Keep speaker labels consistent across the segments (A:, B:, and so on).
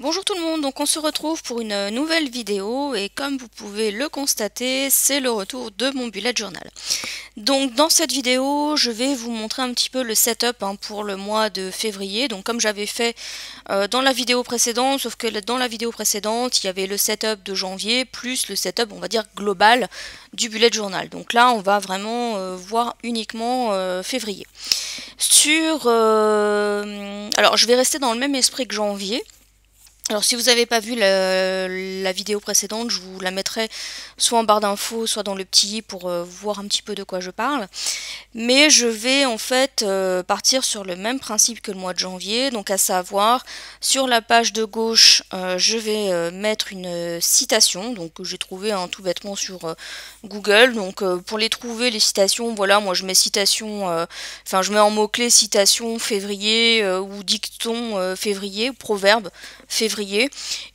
A: Bonjour tout le monde, donc on se retrouve pour une nouvelle vidéo et comme vous pouvez le constater, c'est le retour de mon bullet journal. Donc dans cette vidéo, je vais vous montrer un petit peu le setup pour le mois de février. Donc comme j'avais fait dans la vidéo précédente, sauf que dans la vidéo précédente, il y avait le setup de janvier plus le setup, on va dire, global du bullet journal. Donc là, on va vraiment voir uniquement février. Alors je vais rester dans le même esprit que janvier. Alors si vous n'avez pas vu la vidéo précédente, je vous la mettrai soit en barre d'infos, soit dans le petit i pour voir un petit peu de quoi je parle. Mais je vais en fait partir sur le même principe que le mois de janvier, donc à savoir sur la page de gauche je vais mettre une citation donc que j'ai trouvé tout bêtement sur Google. Donc pour les trouver les citations, voilà, moi je mets citation, enfin je mets en mot-clé citation février ou dicton février, proverbe février,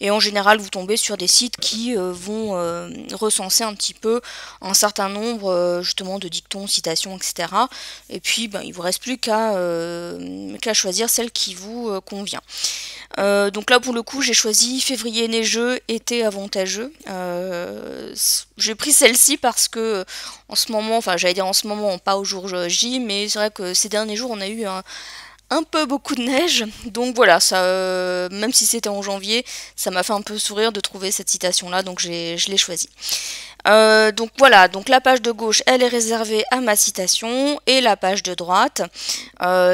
A: et en général vous tombez sur des sites qui vont recenser un petit peu un certain nombre justement de dictons, citations, etc. Et puis il vous reste plus qu'à choisir celle qui vous convient. Donc là pour le coup j'ai choisi février neigeux, été avantageux. J'ai pris celle-ci parce que en ce moment, enfin j'allais dire en ce moment, pas au jour J, mais c'est vrai que ces derniers jours on a eu un peu beaucoup de neige, donc voilà, même si c'était en janvier, ça m'a fait un peu sourire de trouver cette citation-là, donc je l'ai choisie. Donc voilà, donc la page de gauche, elle est réservée à ma citation, et la page de droite,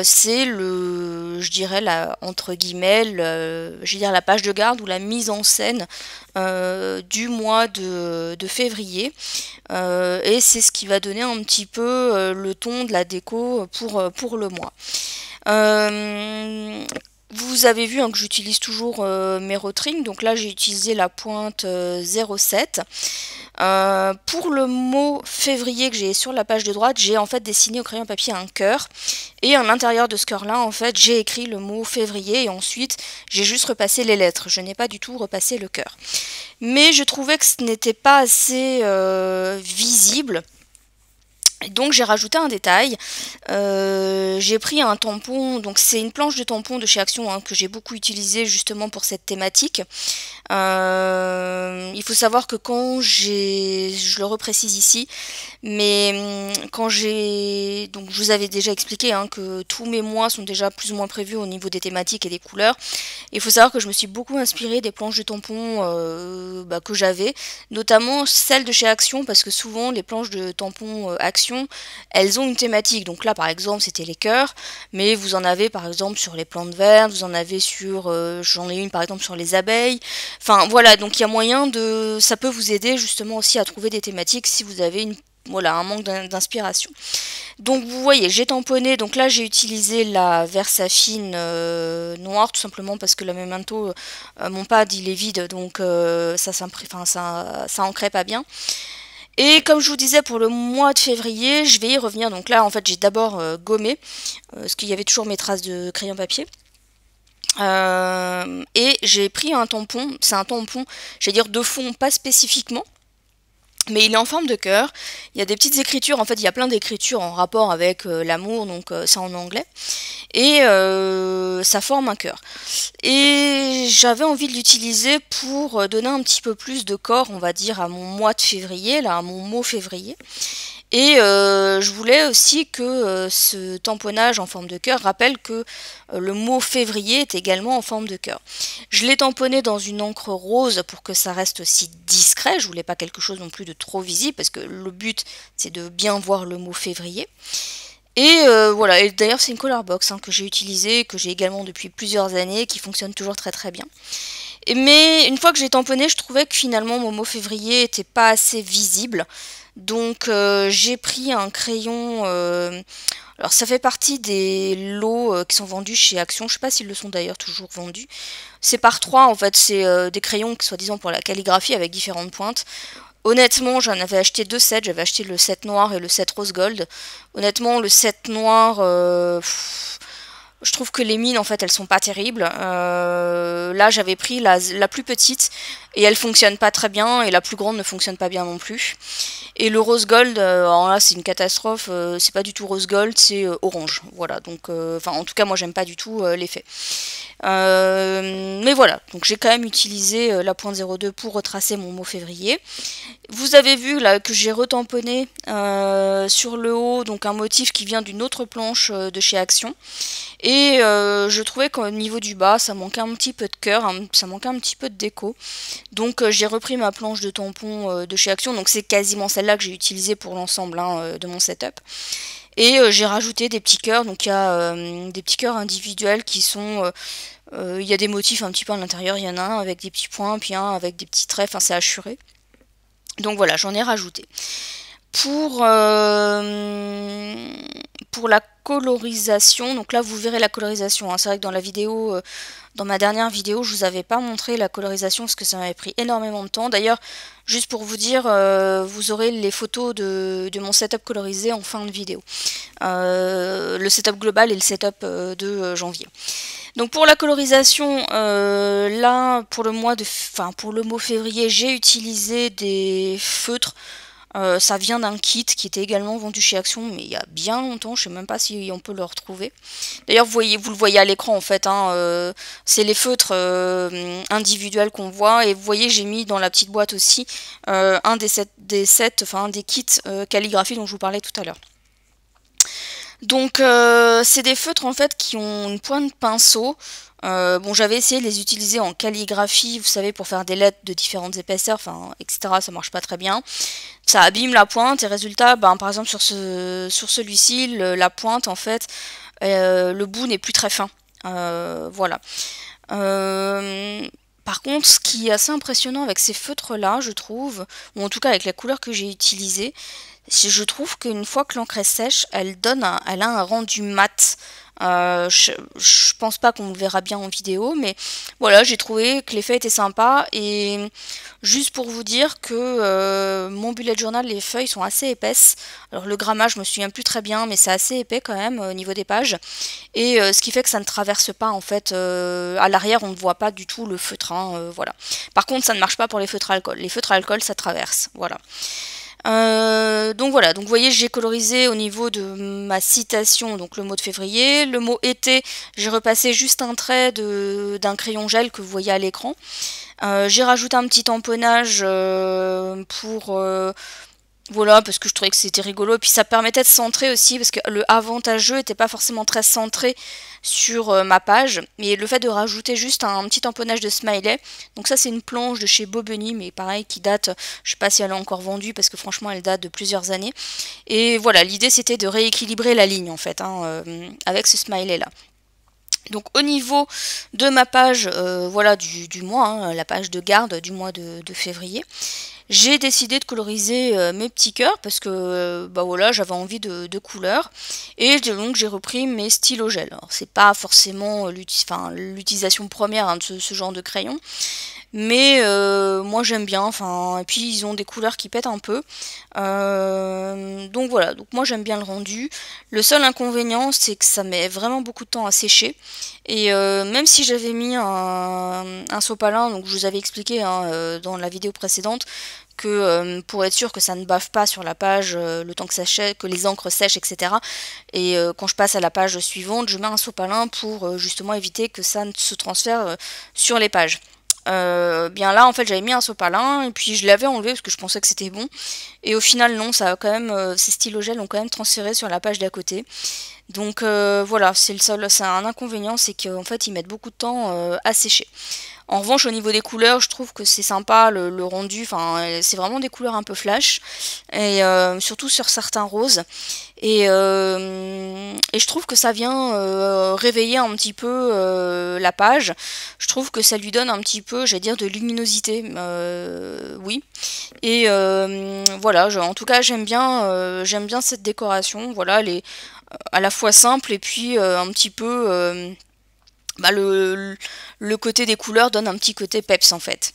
A: c'est je dirais, entre guillemets, je veux dire la page de garde ou la mise en scène du mois de février. Et c'est ce qui va donner un petit peu le ton de la déco pour le mois. Vous avez vu que j'utilise toujours mes rotrings, donc là j'ai utilisé la pointe 0,7. Pour le mot février que j'ai sur la page de droite, j'ai en fait dessiné au crayon à papier un cœur, et à l'intérieur de ce cœur là en fait j'ai écrit le mot février, et ensuite j'ai juste repassé les lettres, je n'ai pas du tout repassé le cœur. Mais je trouvais que ce n'était pas assez visible. Donc j'ai rajouté un détail, j'ai pris un tampon, donc c'est une planche de tampon de chez Action que j'ai beaucoup utilisé justement pour cette thématique. Il faut savoir que je le reprécise ici, mais donc je vous avais déjà expliqué que tous mes mois sont déjà plus ou moins prévus au niveau des thématiques et des couleurs. Il faut savoir que je me suis beaucoup inspirée des planches de tampon que j'avais, notamment celles de chez Action, parce que souvent les planches de tampon Action, elles ont une thématique. Donc là par exemple c'était les cœurs, mais vous en avez par exemple sur les plantes vertes, vous en avez sur, j'en ai une par exemple sur les abeilles. Enfin voilà, donc il y a moyen ça peut vous aider justement aussi à trouver des thématiques si vous avez un manque d'inspiration. Donc vous voyez, j'ai tamponné, donc là j'ai utilisé la Versafine noire, tout simplement parce que la Memento, mon pad il est vide, donc ça ancrait pas bien. Et comme je vous disais, pour le mois de février, je vais y revenir. Donc là en fait j'ai d'abord gommé, parce qu'il y avait toujours mes traces de crayon papier. Et j'ai pris un tampon, c'est un tampon, j'allais dire de fond, pas spécifiquement, mais il est en forme de cœur. Il y a des petites écritures, en fait il y a plein d'écritures en rapport avec l'amour, donc c'est en anglais, et ça forme un cœur. Et j'avais envie de l'utiliser pour donner un petit peu plus de corps, on va dire, à mon mois de février, là, à mon mot février. Et je voulais aussi que ce tamponnage en forme de cœur rappelle que le mot février est également en forme de cœur. Je l'ai tamponné dans une encre rose pour que ça reste aussi discret. Je voulais pas quelque chose non plus de trop visible parce que le but c'est de bien voir le mot février. Et voilà, et d'ailleurs c'est une color box que j'ai utilisée, que j'ai également depuis plusieurs années, qui fonctionne toujours très très bien. Mais une fois que j'ai tamponné, je trouvais que finalement mon mot février était pas assez visible. Donc j'ai pris un crayon, alors ça fait partie des lots qui sont vendus chez Action, je sais pas s'ils le sont d'ailleurs toujours vendus. C'est par 3 en fait, c'est des crayons soi-disant pour la calligraphie avec différentes pointes. Honnêtement, j'en avais acheté 2 sets, j'avais acheté le set noir et le set rose gold. Honnêtement, le set noir, Je trouve que les mines, en fait, elles sont pas terribles. Là, j'avais pris la plus petite et elle fonctionne pas très bien, et la plus grande ne fonctionne pas bien non plus. Et le rose gold, alors là, c'est une catastrophe. C'est pas du tout rose gold, c'est orange. Voilà. Donc, enfin, en tout cas, moi, j'aime pas du tout l'effet. Mais voilà. Donc, j'ai quand même utilisé la pointe 02 pour retracer mon mot février. Vous avez vu là que j'ai retamponné sur le haut, donc un motif qui vient d'une autre planche de chez Action. Et je trouvais qu'au niveau du bas, ça manquait un petit peu de cœur, ça manquait un petit peu de déco. Donc j'ai repris ma planche de tampon de chez Action, donc c'est quasiment celle-là que j'ai utilisée pour l'ensemble de mon setup. Et j'ai rajouté des petits cœurs, donc il y a des petits cœurs individuels qui sont... il y a des motifs un petit peu à l'intérieur, il y en a un avec des petits points, puis un avec des petits traits, enfin c'est hachuré. Donc voilà, j'en ai rajouté. Pour la colorisation, donc là vous verrez la colorisation, hein. C'est vrai que dans la vidéo, dans ma dernière vidéo, je vous avais pas montré la colorisation parce que ça m'avait pris énormément de temps. D'ailleurs, juste pour vous dire, vous aurez les photos de mon setup colorisé en fin de vidéo. Le setup global et le setup de janvier. Donc pour la colorisation, là pour le pour le mot février, j'ai utilisé des feutres. Ça vient d'un kit qui était également vendu chez Action, mais il y a bien longtemps, je sais même pas si on peut le retrouver. D'ailleurs, vous le voyez à l'écran en fait, hein, c'est les feutres individuels qu'on voit, et vous voyez, j'ai mis dans la petite boîte aussi un des kits calligraphie dont je vous parlais tout à l'heure. Donc c'est des feutres en fait qui ont une pointe pinceau. Bon, j'avais essayé de les utiliser en calligraphie, vous savez, pour faire des lettres de différentes épaisseurs, enfin, etc. Ça marche pas très bien. Ça abîme la pointe, et résultat, ben, par exemple sur celui-ci, la pointe en fait, le bout n'est plus très fin. Voilà. Par contre, ce qui est assez impressionnant avec ces feutres-là, je trouve, ou en tout cas avec la couleur que j'ai utilisée, je trouve qu'une fois que l'encre est sèche, elle a un rendu mat. Je pense pas qu'on le verra bien en vidéo, mais voilà, j'ai trouvé que l'effet était sympa. Et juste pour vous dire que mon bullet journal, les feuilles sont assez épaisses. Alors le grammage, je me souviens plus très bien, mais c'est assez épais quand même au niveau des pages. Et ce qui fait que ça ne traverse pas en fait. À l'arrière, on ne voit pas du tout le feutre. Hein, voilà. Par contre, ça ne marche pas pour les feutres à alcool. Les feutres à alcool, ça traverse. Voilà. Donc voilà, donc vous voyez, j'ai colorisé au niveau de ma citation, donc le mot de février. Le mot été, j'ai repassé juste un trait d'un crayon gel que vous voyez à l'écran. J'ai rajouté un petit tamponnage voilà, parce que je trouvais que c'était rigolo, et puis ça permettait de centrer aussi, parce que le avantageux n'était pas forcément très centré sur ma page, mais le fait de rajouter juste un petit tamponnage de smiley, donc ça c'est une planche de chez Bobeni, mais pareil, qui date, je sais pas si elle est encore vendue, parce que franchement elle date de plusieurs années, et voilà, l'idée c'était de rééquilibrer la ligne en fait, hein, avec ce smiley là. Donc au niveau de ma page voilà, du mois, hein, la page de garde du mois de février, j'ai décidé de coloriser mes petits cœurs parce que bah voilà, j'avais envie de couleurs, et donc j'ai repris mes stylos gel. Alors c'est pas forcément l'utilisation première, hein, de ce genre de crayon, mais moi j'aime bien, enfin, et puis ils ont des couleurs qui pètent un peu. Donc voilà, donc moi j'aime bien le rendu. Le seul inconvénient, c'est que ça met vraiment beaucoup de temps à sécher. Et même si j'avais mis un sopalin, donc je vous avais expliqué hein, dans la vidéo précédente, que pour être sûr que ça ne bave pas sur la page le temps que ça sèche, que les encres sèchent, etc. Et quand je passe à la page suivante, je mets un sopalin pour justement éviter que ça ne se transfère sur les pages. Bien là en fait j'avais mis un sopalin et puis je l'avais enlevé parce que je pensais que c'était bon, et au final non, ça a quand même ces stylos gel ont quand même transféré sur la page d'à côté. Donc voilà, c'est un inconvénient, c'est qu'en fait ils mettent beaucoup de temps à sécher. En revanche, au niveau des couleurs, je trouve que c'est sympa, le rendu, enfin, c'est vraiment des couleurs un peu flash, et surtout sur certains roses. Et je trouve que ça vient réveiller un petit peu la page. Je trouve que ça lui donne un petit peu, j'allais dire, de luminosité, oui. Et voilà, en tout cas, j'aime bien cette décoration. Voilà, elle est à la fois simple et puis un petit peu... bah, le côté des couleurs donne un petit côté peps en fait.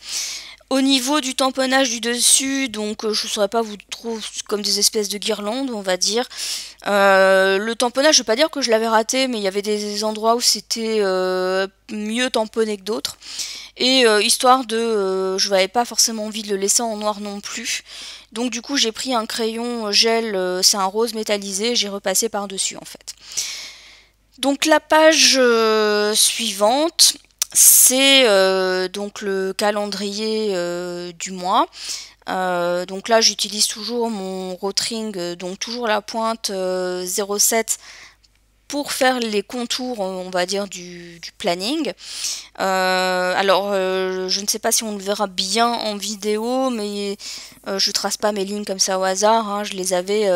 A: Au niveau du tamponnage du dessus, donc je ne saurais pas vous trouver comme des espèces de guirlandes, on va dire. Le tamponnage, je ne vais pas dire que je l'avais raté, mais il y avait des endroits où c'était mieux tamponné que d'autres. Et histoire de... je n'avais pas forcément envie de le laisser en noir non plus. Donc du coup j'ai pris un crayon gel, c'est un rose métallisé, j'ai repassé par-dessus en fait. Donc la page suivante, c'est donc le calendrier du mois. Donc là j'utilise toujours mon Rotring, donc toujours la pointe 0,7 pour faire les contours, on va dire, du planning. Je ne sais pas si on le verra bien en vidéo, mais je trace pas mes lignes comme ça au hasard, hein, je les avais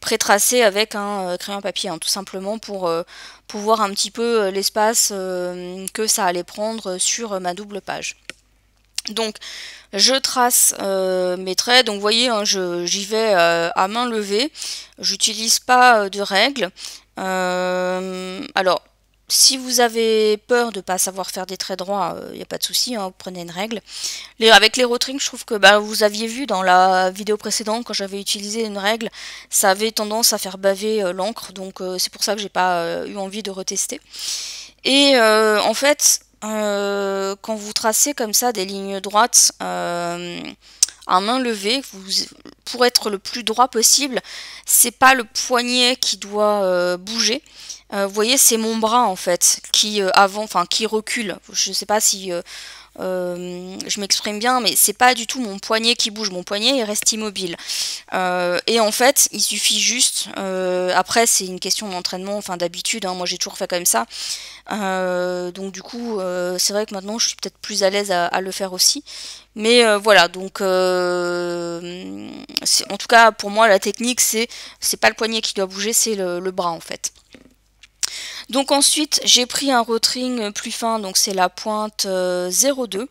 A: pré-tracées avec un crayon papier, hein, tout simplement pour voir un petit peu l'espace que ça allait prendre sur ma double page. Donc je trace mes traits, donc vous voyez, hein, j'y vais à main levée, j'utilise pas de règles. Alors, si vous avez peur de ne pas savoir faire des traits droits, il n'y a pas de souci, hein, vous prenez une règle. Avec les Rotring, je trouve que vous aviez vu dans la vidéo précédente, quand j'avais utilisé une règle, ça avait tendance à faire baver l'encre, donc c'est pour ça que j'ai pas eu envie de retester. Et en fait, quand vous tracez comme ça des lignes droites à main levée, pour être le plus droit possible, c'est pas le poignet qui doit bouger. Vous voyez, c'est mon bras en fait qui qui recule. Je sais pas si je m'exprime bien, mais c'est pas du tout mon poignet qui bouge, mon poignet il reste immobile. Et en fait, il suffit juste, après c'est une question d'entraînement, enfin d'habitude, hein, moi j'ai toujours fait comme ça. Donc du coup, c'est vrai que maintenant je suis peut-être plus à l'aise à le faire aussi. Mais voilà, donc en tout cas pour moi la technique c'est pas le poignet qui doit bouger, c'est le bras en fait. Donc ensuite j'ai pris un Rotring plus fin, donc c'est la pointe 0,2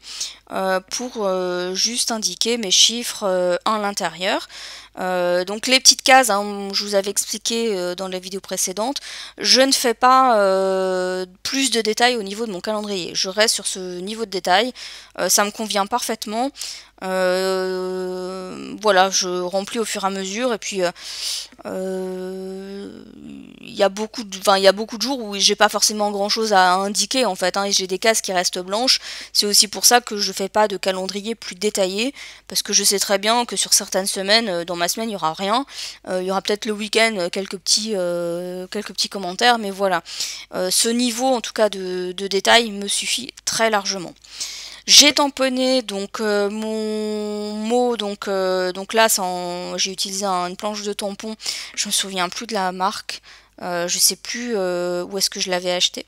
A: pour juste indiquer mes chiffres à l'intérieur. Donc les petites cases, hein, je vous avais expliqué dans la vidéo précédente, je ne fais pas plus de détails au niveau de mon calendrier. Je reste sur ce niveau de détail, ça me convient parfaitement. Voilà, je remplis au fur et à mesure et puis il y a beaucoup de jours où j'ai pas forcément grand chose à indiquer en fait, hein, et j'ai des cases qui restent blanches. C'est aussi pour ça que je fais pas de calendrier plus détaillé, parce que je sais très bien que sur certaines semaines, dans ma semaine il y aura rien, il y aura peut-être le week-end quelques petits commentaires, mais voilà, ce niveau en tout cas de détail me suffit très largement. J'ai tamponné donc mon mot, donc là j'ai utilisé une planche de tampon, je me souviens plus de la marque, je sais plus où est-ce que je l'avais acheté.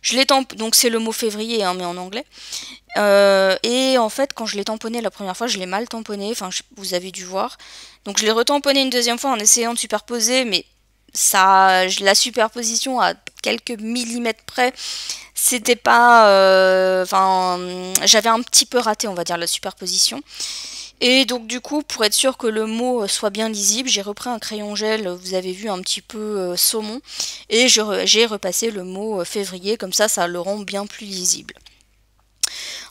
A: Je l'ai donc c'est le mot février, hein, mais en anglais. Et en fait quand je l'ai tamponné la première fois, je l'ai mal tamponné, enfin vous avez dû voir. Donc je l'ai retamponné une deuxième fois en essayant de superposer, mais la superposition à quelques millimètres près, c'était pas, j'avais un petit peu raté, on va dire, la superposition. Et donc du coup, pour être sûr que le mot soit bien lisible, j'ai repris un crayon gel, vous avez vu, un petit peu saumon, et j'ai repassé le mot février, comme ça le rend bien plus lisible.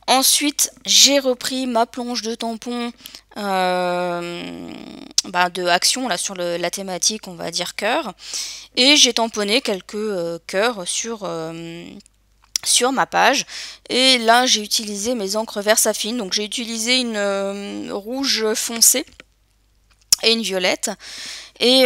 A: Ensuite, j'ai repris ma planche de tampon de action là sur la thématique, on va dire cœur, et j'ai tamponné quelques cœurs sur ma page. Et là j'ai utilisé mes encres Versafine, donc j'ai utilisé une rouge foncé et une violette. Et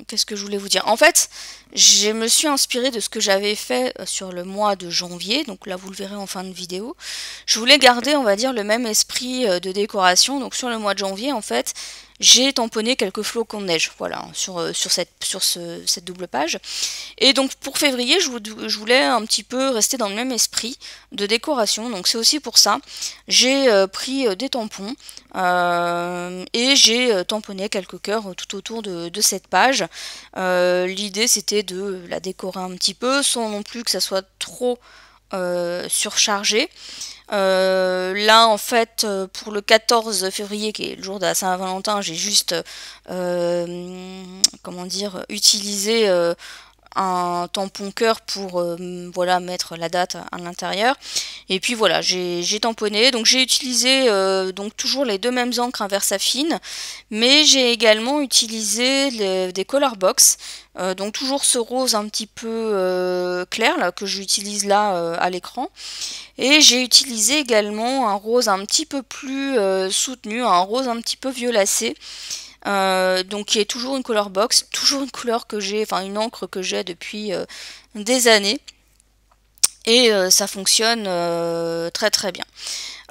A: qu'est-ce que je voulais vous dire? En fait, je me suis inspirée de ce que j'avais fait sur le mois de janvier, donc là vous le verrez en fin de vidéo. Je voulais garder, on va dire, le même esprit de décoration, donc sur le mois de janvier, en fait, j'ai tamponné quelques flocons de neige, voilà, sur cette double page. Et donc pour février, je voulais un petit peu rester dans le même esprit de décoration, donc c'est aussi pour ça. J'ai pris des tampons et j'ai tamponné quelques cœurs tout autour de cette page. L'idée c'était de la décorer un petit peu, sans non plus que ça soit trop surchargé. Là en fait pour le 14 février qui est le jour de la Saint-Valentin, j'ai juste comment dire, utilisé un tampon cœur pour voilà, mettre la date à l'intérieur. Et puis voilà, j'ai tamponné. Donc j'ai utilisé donc toujours les deux mêmes encres à Versafine, mais j'ai également utilisé des color box. Donc toujours ce rose un petit peu clair là, que j'utilise là à l'écran. Et j'ai utilisé également un rose un petit peu plus soutenu, un rose un petit peu violacé. Donc qui est toujours une color box, toujours une couleur que j'ai, enfin une encre que j'ai depuis des années. Et ça fonctionne très très bien.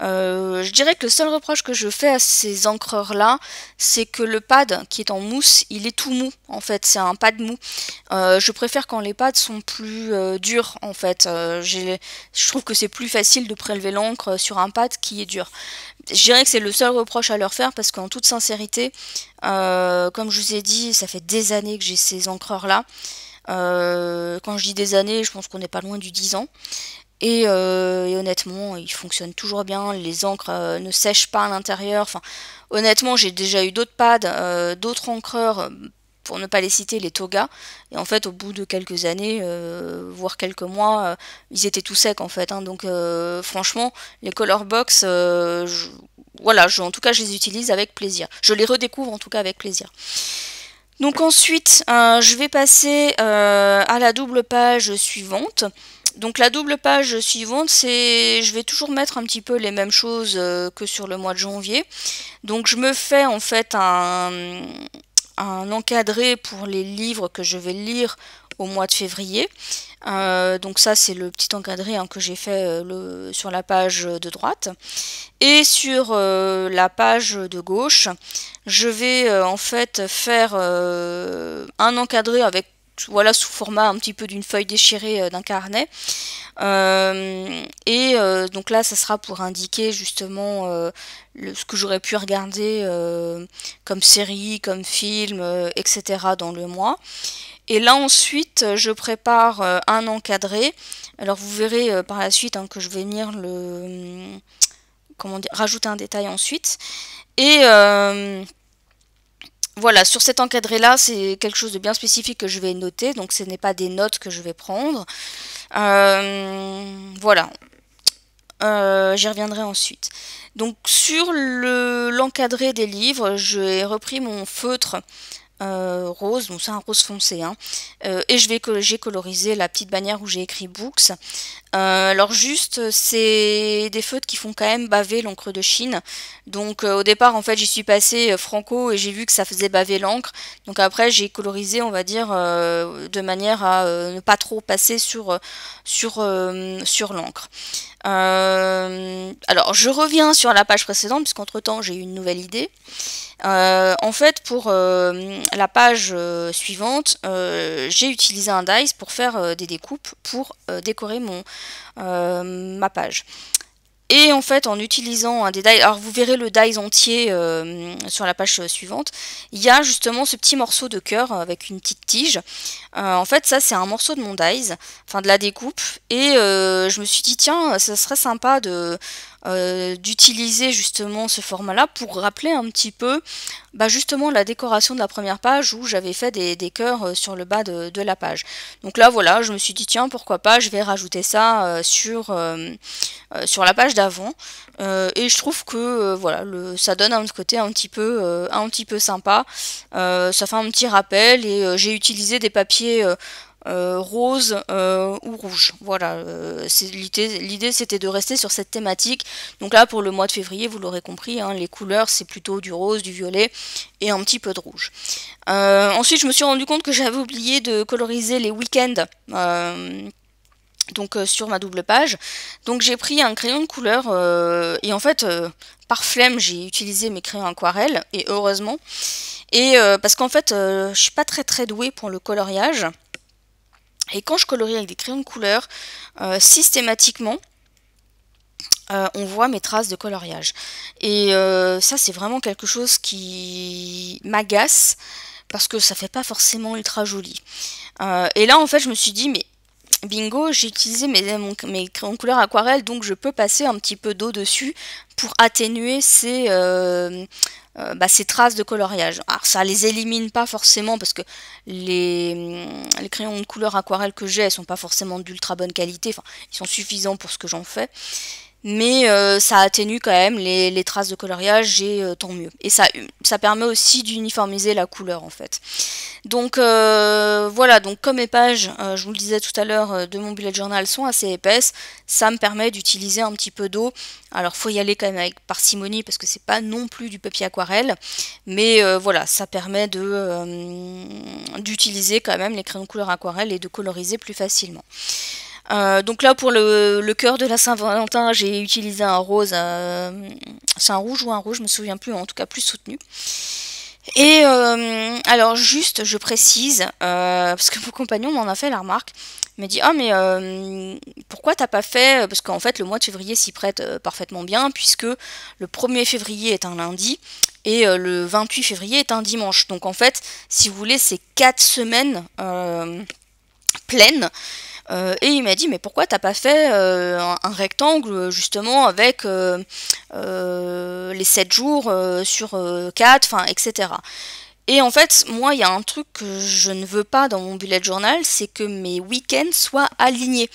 A: Je dirais que le seul reproche que je fais à ces encreurs là, c'est que le pad qui est en mousse, il est tout mou en fait, c'est un pad mou. Je préfère quand les pads sont plus durs en fait. Je trouve que c'est plus facile de prélever l'encre sur un pad qui est dur. Je dirais que c'est le seul reproche à leur faire parce qu'en toute sincérité, comme je vous ai dit, ça fait des années que j'ai ces encreurs là. Quand je dis des années, je pense qu'on n'est pas loin du 10 ans. Et honnêtement, ils fonctionnent toujours bien, les encres ne sèchent pas à l'intérieur. Enfin, honnêtement, j'ai déjà eu d'autres pads, d'autres encreurs, pour ne pas les citer, les Toga. Et en fait, au bout de quelques années, voire quelques mois, ils étaient tout secs en fait. Hein. Donc franchement, les Color Box, voilà, en tout cas, je les utilise avec plaisir. Je les redécouvre en tout cas avec plaisir. Donc ensuite, je vais passer à la double page suivante. Donc la double page suivante, je vais toujours mettre un petit peu les mêmes choses que sur le mois de janvier. Donc je me fais en fait un encadré pour les livres que je vais lire au mois de février. Donc ça c'est le petit encadré hein, que j'ai fait sur la page de droite. Et sur la page de gauche, je vais en fait faire un encadré avec voilà sous format un petit peu d'une feuille déchirée d'un carnet. Donc là, ça sera pour indiquer justement ce que j'aurais pu regarder comme série, comme film, etc. dans le mois. Et là ensuite, je prépare un encadré. Alors vous verrez par la suite hein, que je vais venir rajouter un détail ensuite. Et voilà, sur cet encadré-là, c'est quelque chose de bien spécifique que je vais noter, donc ce n'est pas des notes que je vais prendre. Voilà, j'y reviendrai ensuite. Donc sur l'encadré des livres, j'ai repris mon feutre rose, donc c'est un rose foncé, hein, et j'ai colorisé la petite bannière où j'ai écrit Books. Alors juste, c'est des feutres qui font quand même baver l'encre de Chine. Donc au départ, en fait, j'y suis passée franco et j'ai vu que ça faisait baver l'encre. Donc après, j'ai colorisé, on va dire, de manière à ne pas trop passer sur l'encre. Alors, je reviens sur la page précédente, puisqu'entre-temps, j'ai eu une nouvelle idée. En fait, pour la page suivante, j'ai utilisé un dies pour faire des découpes pour décorer ma page. Et en fait, en utilisant un des dies, alors vous verrez le dies entier sur la page suivante, il y a justement ce petit morceau de cœur avec une petite tige. En fait, ça c'est un morceau de mon dies, enfin de la découpe, et je me suis dit tiens, ça serait sympa d'utiliser justement ce format-là pour rappeler un petit peu justement la décoration de la première page où j'avais fait des cœurs sur le bas de la page. Donc là voilà, je me suis dit tiens pourquoi pas, je vais rajouter ça sur la page d'avant et je trouve que voilà, ça donne un côté un petit peu sympa, ça fait un petit rappel et j'ai utilisé des papiers rose ou rouge. Voilà, l'idée c'était de rester sur cette thématique. Donc là pour le mois de février, vous l'aurez compris, hein, les couleurs c'est plutôt du rose, du violet et un petit peu de rouge. Ensuite je me suis rendu compte que j'avais oublié de coloriser les week-ends. Donc sur ma double page, donc j'ai pris un crayon de couleur et en fait par flemme j'ai utilisé mes crayons aquarelle et heureusement et parce qu'en fait je suis pas très douée pour le coloriage et quand je colorie avec des crayons de couleur systématiquement on voit mes traces de coloriage et ça c'est vraiment quelque chose qui m'agace parce que ça fait pas forcément ultra joli et là en fait je me suis dit mais bingo, j'ai utilisé mes crayons couleur aquarelle, donc je peux passer un petit peu d'eau dessus pour atténuer ces traces de coloriage. Alors ça les élimine pas forcément parce que les crayons de couleur aquarelle que j'ai, elles sont pas forcément d'ultra bonne qualité, enfin ils sont suffisants pour ce que j'en fais. Mais ça atténue quand même les traces de coloriage et tant mieux. Et ça permet aussi d'uniformiser la couleur en fait. Donc voilà, donc comme mes pages, je vous le disais tout à l'heure, de mon bullet journal sont assez épaisses, ça me permet d'utiliser un petit peu d'eau. Alors faut y aller quand même avec parcimonie parce que c'est pas non plus du papier aquarelle, mais voilà, ça permet d'utiliser quand même les crayons de couleur aquarelle et de coloriser plus facilement. Donc là pour le cœur de la Saint-Valentin, j'ai utilisé un rose, c'est un rouge ou un rouge, je me souviens plus, en tout cas plus soutenu. Et alors juste, je précise, parce que mon compagnon m'en a fait la remarque, il m'a dit ah mais pourquoi t'as pas fait, parce qu'en fait le mois de février s'y prête parfaitement bien, puisque le 1er février est un lundi, et le 28 février est un dimanche. Donc en fait, si vous voulez, c'est 4 semaines pleines. Et il m'a dit mais pourquoi t'as pas fait un rectangle justement avec les 7 jours sur 4, enfin etc. Et en fait, moi il y a un truc que je ne veux pas dans mon bullet journal, c'est que mes week-ends soient alignés.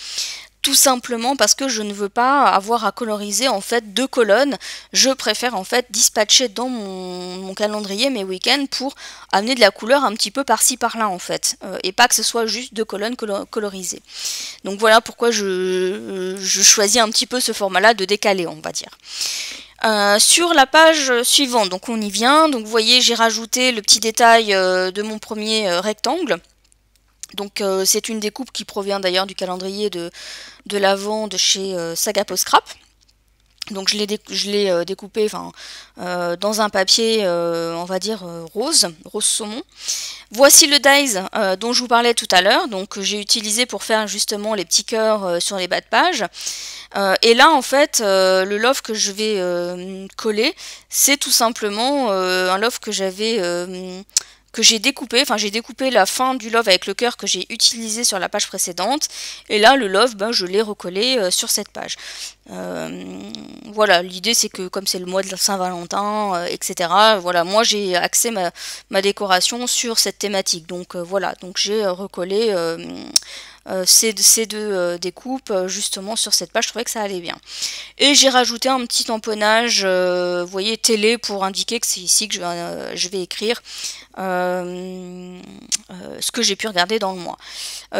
A: Tout simplement parce que je ne veux pas avoir à coloriser en fait 2 colonnes. Je préfère en fait dispatcher dans mon calendrier mes week-ends pour amener de la couleur un petit peu par-ci par-là en fait. Et pas que ce soit juste 2 colonnes colorisées. Donc voilà pourquoi je choisis un petit peu ce format-là de décalé, on va dire. Sur la page suivante, donc on y vient. Donc vous voyez, j'ai rajouté le petit détail de mon premier rectangle. Donc c'est une découpe qui provient d'ailleurs du calendrier de l'Avent de chez Sagapo Scrap. Donc je l'ai découpé dans un papier, on va dire rose saumon. Voici le dies dont je vous parlais tout à l'heure, donc j'ai utilisé pour faire justement les petits cœurs sur les bas de page. Et là en fait, le love que je vais coller, c'est tout simplement un love que j'ai découpé, enfin j'ai découpé la fin du love avec le cœur que j'ai utilisé sur la page précédente, et là le love, je l'ai recollé sur cette page. Voilà, l'idée c'est que comme c'est le mois de la Saint-Valentin, etc., voilà, moi j'ai axé ma décoration sur cette thématique, donc voilà, donc j'ai recollé ces deux découpes justement sur cette page. Je trouvais que ça allait bien. Et j'ai rajouté un petit tamponnage, vous voyez, télé, pour indiquer que c'est ici que je vais écrire ce que j'ai pu regarder dans le mois.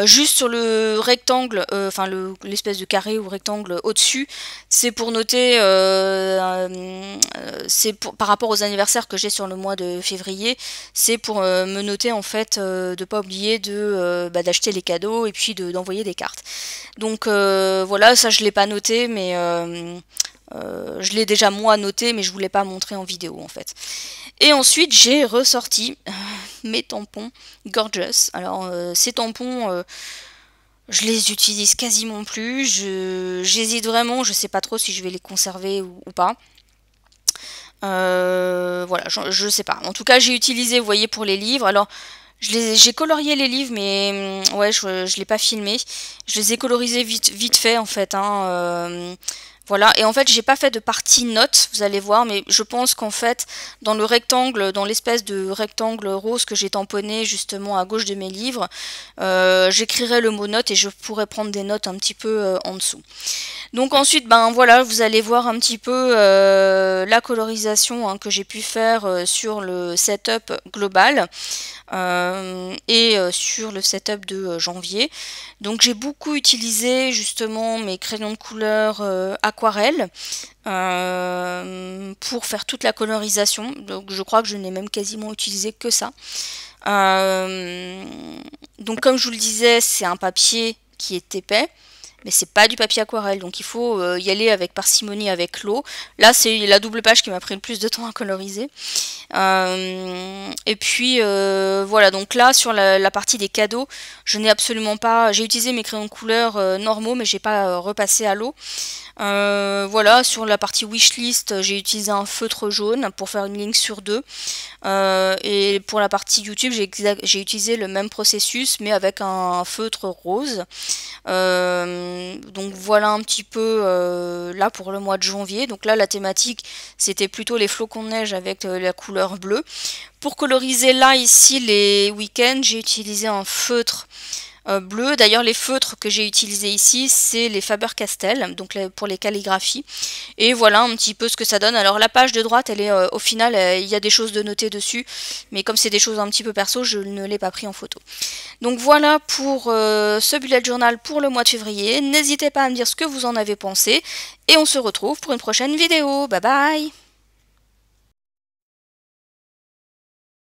A: Juste sur le rectangle, enfin l'espèce de carré ou rectangle au-dessus, c'est pour noter, par rapport aux anniversaires que j'ai sur le mois de février, c'est pour me noter en fait de pas oublier d'acheter les cadeaux et puis d'envoyer des cartes. Donc voilà, ça je l'ai pas noté, mais je l'ai déjà moi noté, mais je voulais pas montrer en vidéo en fait. Et ensuite j'ai ressorti mes tampons Gorgeous. Alors ces tampons, je les utilise quasiment plus. J'hésite vraiment, je sais pas trop si je vais les conserver ou pas. Voilà, je sais pas. En tout cas, j'ai utilisé, vous voyez, pour les livres. Alors, j'ai colorié les livres, mais ouais, je l'ai pas filmé. Je les ai colorisés vite fait, en fait. Voilà, et en fait j'ai pas fait de partie note, vous allez voir, mais je pense qu'en fait dans le rectangle, dans l'espèce de rectangle rose que j'ai tamponné justement à gauche de mes livres, j'écrirai le mot note et je pourrais prendre des notes un petit peu en dessous. Donc ensuite, voilà, vous allez voir un petit peu la colorisation que j'ai pu faire sur le setup global et sur le setup de janvier. Donc j'ai beaucoup utilisé justement mes crayons de couleur aquarelle pour faire toute la colorisation. Donc je crois que je n'ai même quasiment utilisé que ça. Donc comme je vous le disais, c'est un papier qui est épais. mais c'est pas du papier aquarelle, donc il faut y aller avec parcimonie avec l'eau. Là c'est la double page qui m'a pris le plus de temps à coloriser. Et puis voilà, donc là sur la partie des cadeaux, je n'ai absolument pas, j'ai utilisé mes crayons de couleur normaux, mais j'ai pas repassé à l'eau. Voilà, sur la partie wishlist, j'ai utilisé un feutre jaune pour faire une ligne sur deux. Et pour la partie YouTube, j'ai utilisé le même processus, mais avec un feutre rose. Donc voilà un petit peu là pour le mois de janvier. Donc là, la thématique, c'était plutôt les flocons de neige avec la couleur bleue. Pour coloriser là, ici, les week-ends, j'ai utilisé un feutre bleu. D'ailleurs, les feutres que j'ai utilisés ici, c'est les Faber-Castell, donc pour les calligraphies. Et voilà un petit peu ce que ça donne. Alors la page de droite, elle est au final, il y a des choses de noter dessus, mais comme c'est des choses un petit peu perso, je ne l'ai pas pris en photo. Donc voilà pour ce bullet journal pour le mois de février. N'hésitez pas à me dire ce que vous en avez pensé, et on se retrouve pour une prochaine vidéo. Bye bye!